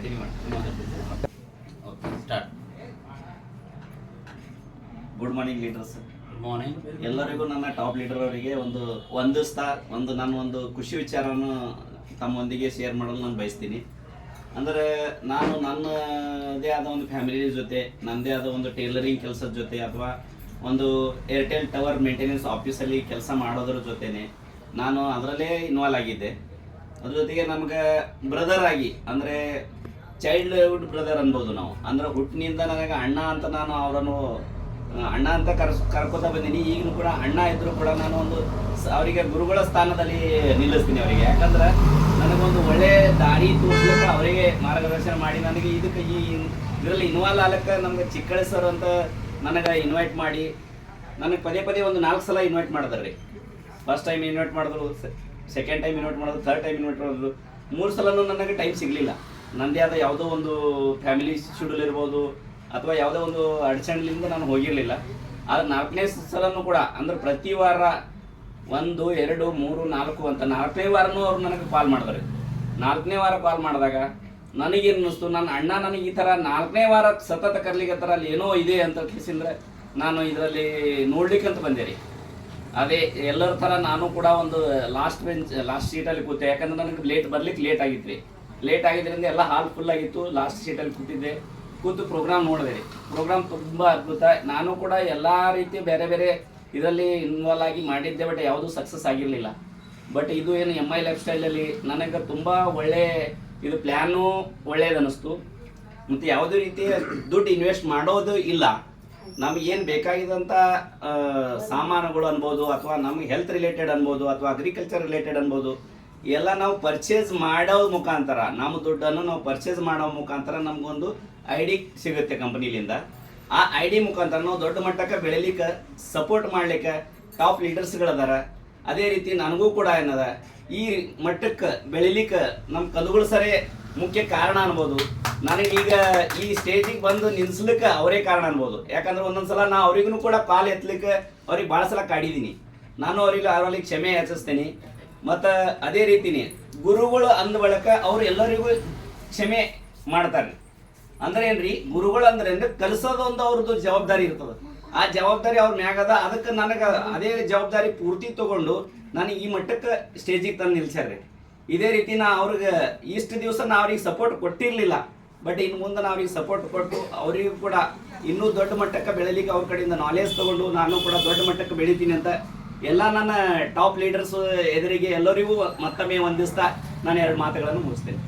Continue ಮಾಡಿ. Okay, start. Good morning leaders. Good morning ಎಲ್ಲರಿಗೂ ನನ್ನ ಟಾಪ್ ಲೀಡರ್ ಅವರಿಗೆ ಒಂದು ಖುಷಿ ವಿಚಾರವನ್ನು ತಮ್ಮೊಂದಿಗೆ ಶೇರ್ ಮಾಡಲು ನಾನು ಬಯಸ್ತೀನಿ. ಅಂದರೆ ನಾನು ನನ್ನದೇ ಆದ ಒಂದು ಫ್ಯಾಮಿಲಿ ಜೊತೆ, ನನ್ನದೇ ಆದ ಒಂದು ಟೇಲರಿಂಗ್ ಕೆಲಸದ ಜೊತೆ ಅಥವಾ ಒಂದು ಏರ್ಟೆಲ್ ಟವರ್ ಮೇಂಟೆನೆನ್ಸ್ ಆಫೀಸಲ್ಲಿ ಕೆಲಸ ಮಾಡೋದ್ರ ಜೊತೆನೆ ನಾನು ಅದರಲ್ಲೇ ಇನ್ವಾಲ್ವ್ ಆಗಿದ್ದೆ. ಅದ್ರ ಜೊತೆಗೆ ನಮ್ಗೆ ಬ್ರದರ್ ಆಗಿ, ಅಂದರೆ ಚೈಲ್ಡ್ಹುಡ್ ಬ್ರದರ್ ಅನ್ಬೋದು ನಾವು. ಅಂದರೆ ಹುಟ್ಟಿನಿಂದ ನನಗೆ ಅಣ್ಣ ಅಂತ ನಾನು ಅವರನ್ನು ಅಣ್ಣ ಅಂತ ಕರ್ಕೋತಾ ಬಂದೀನಿ. ಈಗಲೂ ಕೂಡ ಅಣ್ಣ ಇದ್ದರೂ ಕೂಡ ನಾನು ಅವರಿಗೆ ಗುರುಗಳ ಸ್ಥಾನದಲ್ಲಿ ನಿಲ್ಲಿಸ್ತೀನಿ ಅವರಿಗೆ. ಯಾಕಂದ್ರೆ ನನಗೊಂದು ಒಳ್ಳೆ ದಾರಿ ತೋರಿಸ್ಲಿಕ್ಕೆ ಅವರಿಗೆ ಮಾರ್ಗದರ್ಶನ ಮಾಡಿ ನನಗೆ ಇದರಲ್ಲಿ ಇನ್ವಾಲ್ವ್ ಆಗ್ಲಿಕ್ಕೆ ನಮ್ಗೆ ಚಿಕ್ಕಳೆ ಸರ್ ಅಂತ ನನಗೆ ಇನ್ವೈಟ್ ಮಾಡಿ, ನನಗೆ ಪದೇ ಪದೇ ಒಂದು 4 ಸಲ ಇನ್ವೈಟ್ ಮಾಡಿದ್ರು ರೀ. ಫಸ್ಟ್ ಟೈಮ್ ಇನ್ವೈಟ್ ಮಾಡಿದ್ರು, ಸೆಕೆಂಡ್ ಟೈಮ್ ಇನ್ವೈಟ್ ಮಾಡಿದ್ರು, ಥರ್ಡ್ ಟೈಮ್ ಇನ್ವೈಟ್ ಮಾಡಿದ್ರು. 3 ಸಲನೂ ನನಗೆ ಟೈಮ್ ಸಿಗಲಿಲ್ಲ. ನನ್ನದೇ ಆದ ಯಾವುದೋ ಒಂದು ಫ್ಯಾಮಿಲಿ ಶೆಡ್ಯೂಲ್ ಇರ್ಬೋದು ಅಥವಾ ಯಾವುದೋ ಒಂದು ಅಡಚಣೆಯಿಂದ ನಾನು ಹೋಗಿರಲಿಲ್ಲ. ಆದರೆ 4ನೇ ಸಲನೂ ಕೂಡ, ಅಂದ್ರೆ ಪ್ರತಿ ವಾರ 1, 2, 3, 4 ಅಂತ 4ನೇ ವಾರನೂ ಅವ್ರು ನನಗೆ ಕಾಲ್ ಮಾಡಿದ್ರು. 4ನೇ ವಾರ ಕಾಲ್ ಮಾಡಿದಾಗ ನನಗೇನು ಅನ್ನಿಸ್ತು, ನನ್ನ ಅಣ್ಣ ನನಗೆ ಈ ಥರ 4ನೇ ವಾರ ಸತತ ಕರ್ಲಿಕ್ಕೆ ಥರ ಅಲ್ಲಿ ಏನೋ ಇದೆ ಅಂತ ತಿಳಿಸಿದ್ರೆ ನಾನು ಇದರಲ್ಲಿ ನೋಡ್ಲಿಕ್ಕಂತ ಬಂದೆ ರೀ. ಅದೇ ಎಲ್ಲರ ಥರ ನಾನು ಕೂಡ ಒಂದು ಲಾಸ್ಟ್ ಸೀಟಲ್ಲಿ ಕೂತೆ. ಯಾಕಂದ್ರೆ ನನಗೆ ಬರ್ಲಿಕ್ಕೆ ಲೇಟ್ ಆಗಿತ್ತು ರೀ. ಲೇಟ್ ಆಗಿದ್ದರಿಂದ ಎಲ್ಲ ಹಾಲ್ ಫುಲ್ ಆಗಿತ್ತು. ಲಾಸ್ಟ್ ಸೀಟಲ್ಲಿ ಕೂತಿದ್ದೆ. ಕೂತು ಪ್ರೋಗ್ರಾಮ್ ನೋಡಿದೆ ರೀ. ಪ್ರೋಗ್ರಾಮ್ ತುಂಬ ಅದ್ಭುತ. ನಾನು ಕೂಡ ಎಲ್ಲ ರೀತಿ ಬೇರೆ ಬೇರೆ ಇದರಲ್ಲಿ ಇನ್ವಾಲ್ವ್ ಆಗಿ ಮಾಡಿದ್ದೆ, ಬಟ್ ಯಾವುದೂ ಸಕ್ಸಸ್ ಆಗಿರಲಿಲ್ಲ. ಬಟ್ ಇದು ಏನು MI ಲೈಫ್ ಸ್ಟೈಲಲ್ಲಿ ನನಗೆ ತುಂಬ ಒಳ್ಳೆ ಇದು ಪ್ಲ್ಯಾನು ಒಳ್ಳೆಯದನ್ನಿಸ್ತು. ಮತ್ತು ಯಾವುದೇ ರೀತಿ ದುಡ್ಡು ಇನ್ವೆಸ್ಟ್ ಮಾಡೋದು ಇಲ್ಲ. ನಮಗೇನು ಬೇಕಾಗಿದ್ದಂಥ ಸಾಮಾನುಗಳು ಅನ್ಬೋದು, ಅಥವಾ ನಮಗೆ ಹೆಲ್ತ್ ರಿಲೇಟೆಡ್ ಅನ್ಬೋದು, ಅಥವಾ ಅಗ್ರಿಕಲ್ಚರ್ ರಿಲೇಟೆಡ್ ಅನ್ಬೋದು, ಎಲ್ಲ ನಾವು ಪರ್ಚೇಸ್ ಮಾಡೋ ಮುಖಾಂತರ, ನಮ್ಮ ದುಡ್ಡನ್ನು ನಾವು ಪರ್ಚೇಸ್ ಮಾಡೋ ಮುಖಾಂತರ ನಮಗೊಂದು ID ಸಿಗುತ್ತೆ ಕಂಪನಿಲಿಂದ. ಆ ID ಮುಖಾಂತರ ನಾವು ದೊಡ್ಡ ಮಟ್ಟಕ್ಕೆ ಬೆಳಿಲಿಕ್ಕೆ ಸಪೋರ್ಟ್ ಮಾಡ್ಲಿಕ್ಕೆ ಟಾಪ್ ಲೀಡರ್ಸ್ಗಳದಾರ. ಅದೇ ರೀತಿ ನನಗೂ ಕೂಡ ಏನದ ಈ ಮಟ್ಟಕ್ಕೆ ಬೆಳಿಲಿಕ್ಕೆ ನಮ್ಮ ಕದುಗಳು ಸರಿ ಮುಖ್ಯ ಕಾರಣ ಅನ್ಬೋದು. ನನಗೀಗ ಈ ಸ್ಟೇಜಿಗೆ ಬಂದು ನಿಲ್ಸ್ಲಿಕ್ಕೆ ಅವರೇ ಕಾರಣ ಅನ್ಬೋದು. ಯಾಕಂದ್ರೆ ಒಂದೊಂದ್ಸಲ ನಾ ಅವ್ರಿಗೂ ಕೂಡ ಕಾಲ್ ಎತ್ತಲಿಕ್ಕೆ ಅವ್ರಿಗೆ ಭಾಳ ಸಲ ಕಾಡಿದ್ದೀನಿ. ನಾನು ಅವರಲ್ಲಿ ಕ್ಷಮೆ ಯಾಚಿಸ್ತೀನಿ. ಮತ್ತು ಅದೇ ರೀತಿನೇ ಗುರುಗಳು ಅಂದ ಬಳಿಕ ಅವ್ರು ಎಲ್ಲರಿಗೂ ಕ್ಷಮೆ ಮಾಡ್ತಾರೆ. ಅಂದ್ರೆ ಏನ್ರಿ, ಗುರುಗಳು ಅಂದ್ರೆ ಕಲಿಸೋದು ಒಂದು ಅವ್ರದ್ದು ಜವಾಬ್ದಾರಿ ಇರ್ತದೆ. ಆ ಜವಾಬ್ದಾರಿ ಅವ್ರ ಮ್ಯಾಗದ. ಅದಕ್ಕೆ ನನಗೆ ಅದೇ ಜವಾಬ್ದಾರಿ ಪೂರ್ತಿ ತಗೊಂಡು ನನಗೆ ಈ ಮಟ್ಟಕ್ಕೆ ಸ್ಟೇಜಿಗೆ ತಂದು ನಿಲ್ಸ್ಯಾರ್ರಿ. ಇದೇ ರೀತಿ ನಾ ಅವ್ರಿಗೆ ಇಷ್ಟು ದಿವಸ ನಾ ಅವ್ರಿಗೆ ಸಪೋರ್ಟ್ ಕೊಟ್ಟಿರಲಿಲ್ಲ. ಬಟ್ ಇನ್ನು ಮುಂದೆ ನಾ ಅವ್ರಿಗೆ ಸಪೋರ್ಟ್ ಕೊಟ್ಟು ಅವರಿಗೂ ಕೂಡ ಇನ್ನೂ ದೊಡ್ಡ ಮಟ್ಟಕ್ಕೆ ಬೆಳೀಲಿಕ್ಕೆ ಅವ್ರ ಕಡೆಯಿಂದ ನಾಲೆಜ್ ತಗೊಂಡು ನಾನು ಕೂಡ ದೊಡ್ಡ ಮಟ್ಟಕ್ಕೆ ಬೆಳಿತೀನಿ ಅಂತ ಎಲ್ಲ ನನ್ನ ಟಾಪ್ ಲೀಡರ್ಸ್ ಎದುರಿಗೆ ಎಲ್ಲರಿಗೂ ಮತ್ತೊಮ್ಮೆ ವಂದಿಸ್ತಾ ನಾನು 2 ಮಾತುಗಳನ್ನು ಮುಗಿಸ್ತೇನೆ.